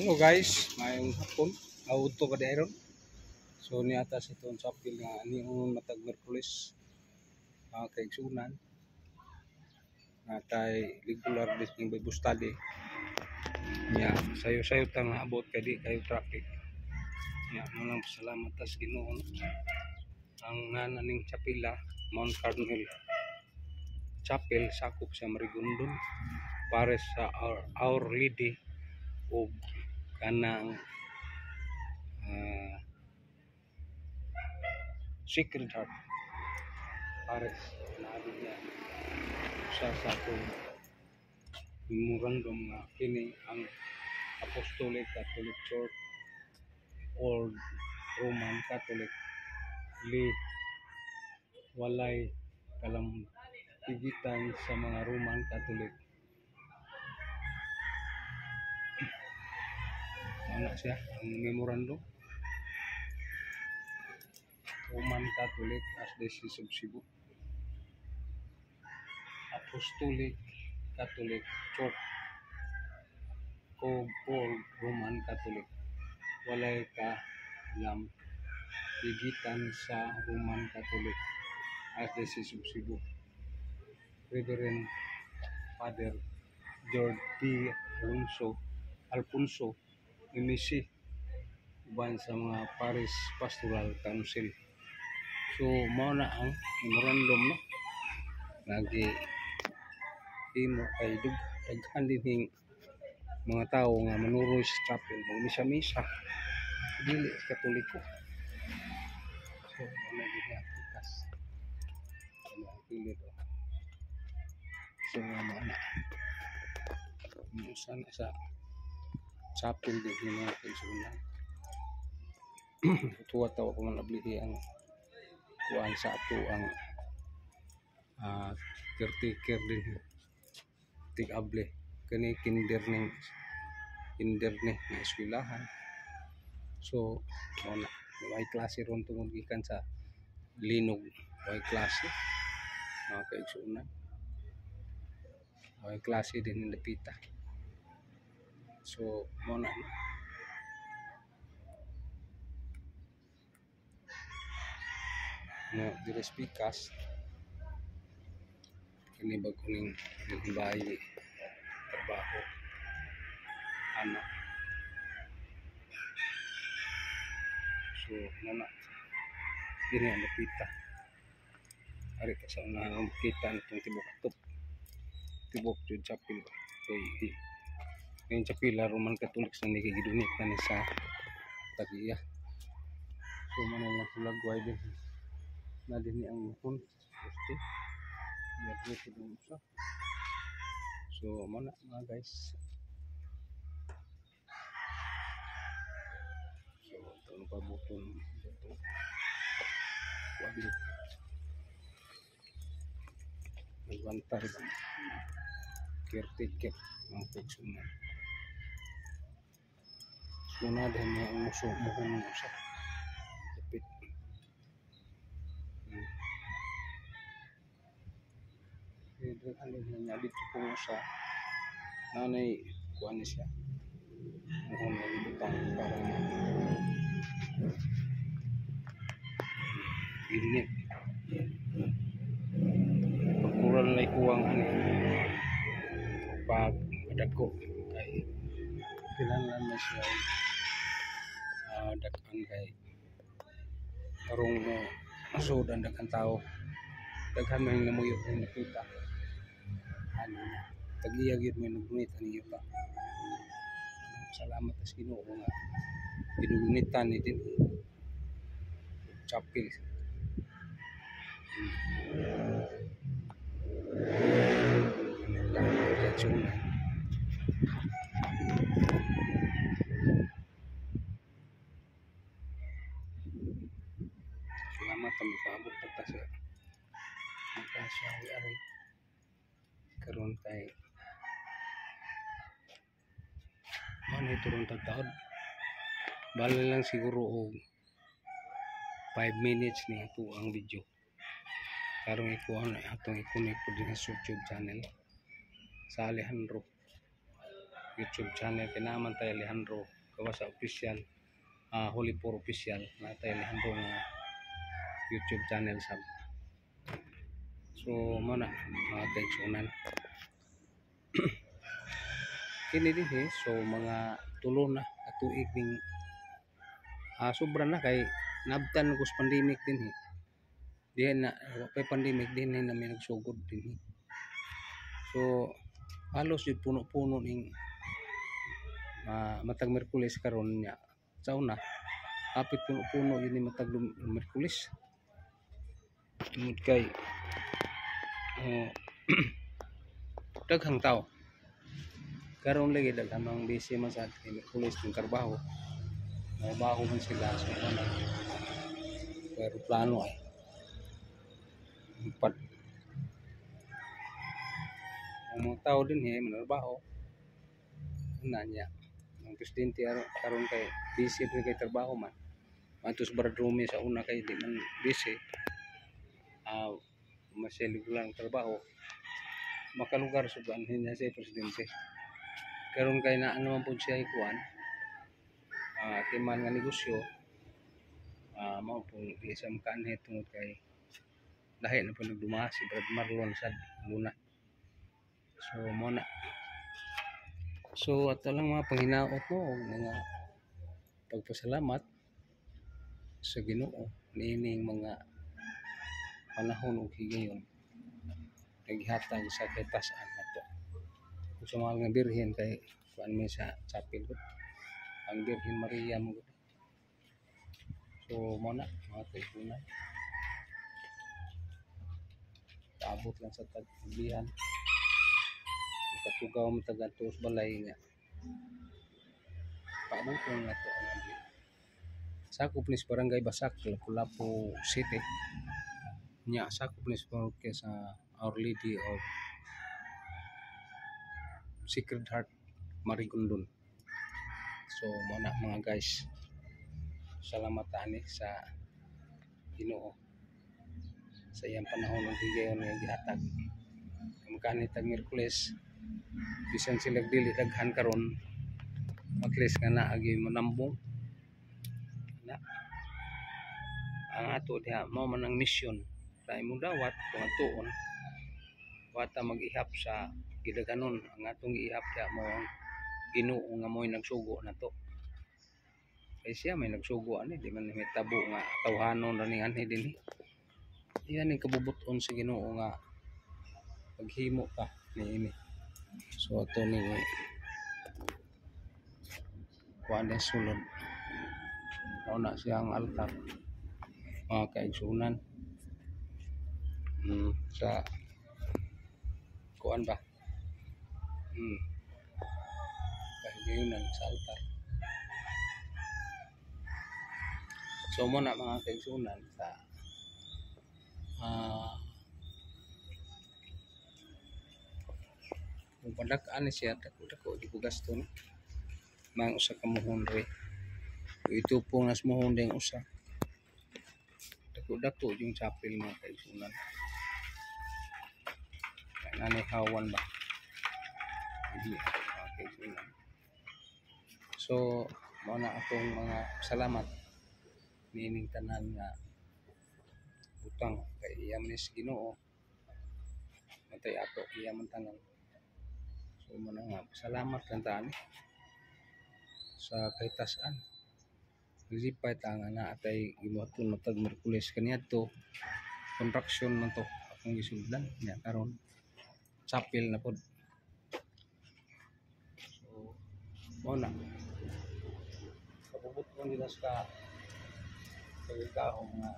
Hello guys, mayong hapon. Auto ka dayron. So niata sa itong sapil nga niyon matag Merkulis kaigsunan. Natay regular disking Bible study. Nya sayo-sayo tang abot kay di kayo traffic. Nya manang salamat tas Ginoo ang nananing chapila Mount Carmel Chapel sakop sa Marigondon para sa Our Lady o kanang Sacred Heart Paris nabi niya sa akong memorandum nga kini ang Apostolic Catholic Church or Roman Catholic walay kalampigitan sa mga Roman Catholic. Ano siya ang memorandum? Roman Catholic Archdiocese of Cebu, Apostolic Catholic Church or Roman Catholic walay kalampigitan sa Roman Catholic Archdiocese of Cebu. Reverend Father George P. Alfonso MSc uban sa mga Paris Pastoral Council. So mao na ang memorandum no lagi imo kay daghan din mga tao nga manuroy sa chapel mo misa dili Katoliko. So ano din apitas ano pilit so ano sana sa chapel din mga kaigsunan. Tuwa tawa ko man ablihi ang kuan sa ato ang caretaker din tig-able kani kinder ni nga eskwelahan. So wala may klase ron tungod gikan sa linog may klase mga kaigsunan may klase din ng dapita. So mo na no dires pikas kini ba kuning bayi trabaho anak. So muna dini ang dapita ari ka sa unang kita nitong tibok jud chapel kay yung chapila Roman Catholic sa nagigidunit na ni sa tagiya. So manang sulagway din na din ang phone poste ya dito dun sa. So mana mga guys, so ito pa button dito wabil nagbantay caretaker ng pagsunan. So na din ang muso mohon sa dapit dito ano niya dito po sa nanay kuan siya mohon na ibutang para init pagkural na ikuwang pag dagko kay kailangan na siya daghan kay karong masud ang daghang tao daghan man namuyo ang nakita ano na tagiya gyud may nagunit ani yuta. Salamat sa Ginoo nga ginugunitan ni din chapel. Salamat ang makaabot pagka sa magkasyawi aray karon kay man ito ron tagtaod bala lang siguro og 5 minutes ni ato ang video karong ikuha na atong i-connect po din sa YouTube channel sa Alejandro YouTube channel kay naman tayo Alejandro Kawasa official, Holy Poor official na tayo Alejandro nga YouTube channel sab. So mo na mga kaigsunan kini din so mga tulo na katuig ning sobra na kay nabtan ko sa pandemic din diyan na pay pandemic din na may nagsugod din so halos yung puno-puno ning matag Merkulis karon nya sa una kapit puno-puno yun ni matag Merkulis tungod kay daghang tao karon lagi daghang busy man sa Merkulis ng trabaho trabaho man sila so ano pero plano ay empat ang mga tao din manarbaho na niya ang presidente karon kay busy pa kay trabaho man matos baradrome sa una kay di man busy masyalik lang trabaho makalugar sa banhin niya si presidente karon kay naa naman po siya ikuan timan nga negosyo mao po isang kanhe tungod kay lahi na po nagdumaha si Brad Marlon sa Luna so mo na so ato lang mga panghinaot mo mga pagpasalamat sa Ginoo niining mga panahon ug higayon naghatag sa katasan nato sa mga birhen kay kuan may sa chapel ko ang Birhen Maria mo so mo na mga kaigsunan abot lang sa tagbihan katugaw mo tagadtos balay nga paabot nga to sakop ni Barangay Basak Lapu-Lapu City nya sakop ni sa Our Lady of Sacred Heart Marigondon so mo na mga guys salamat ani sa Ginoo sa iyang panahon ng higayon nga gihatag magkani tag Miyerkules bisan sila dili daghan karon at least nga naagi manambong na ang ato diha mao man ang mission sa imong dawat kung atuon wata mag-ihap sa gidaganon ang atong ihap diha mo ang Ginoo nga mo'y nagsugo nato kay siya may nagsugo ani di man may tabo nga tawhanon ra ni anhi dinhi iyan ang kabubuton sa Ginoo nga paghimo ka niini so ato ni kuan na sulod na siyang altar mga kaigsunan sa kuan ba kahigayonan sa altar so mo na mga kaigsunan sa kung padak-an ni siya dako di ko gasto no mang usa ka mohon re ito po nas mohon ding usa dako yung chapel mga kaigsunan nanay hawan ba hindi mga kaigsunan so mo na akong mga salamat nining tanan nga butang kay iya man si Ginoo matay ato iya man tanan so mo na nga salamat lang tani sa kahitasan lipay ta nga na atay gibuhaton matag Merkulis kaniadto contraction man to akong gisuldan nya karon chapel na pod so mo na kabubuton nila sa kagahong nga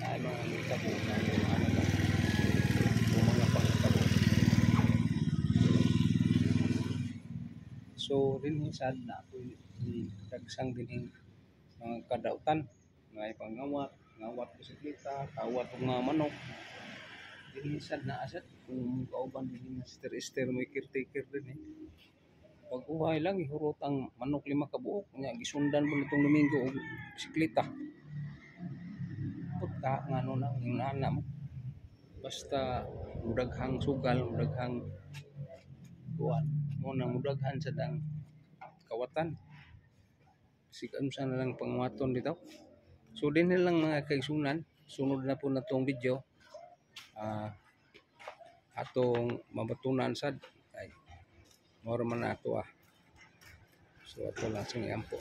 na mga nitabo na ano ba mga pagtabo so rin sad na ako dagsang din mga kadautan mga ngawat bisikleta kawat nga manok din sad na asat kung kauban din ster mo caretaker din pag-uhay lang ihurot ang manok 5 ka buok nya gisundan mo nitong Domingo og bisikleta puta nga ano na yung nana mo basta mudaghang sugal mudaghang kuan mo na mudaghan sa dang kawatan. Sikan sa na lang pangwaton dito. So din lang mga kaigsunan, sunod na po na tong video. Atong mabatunan sad ay moro man na ato. So ato lang sing ampo.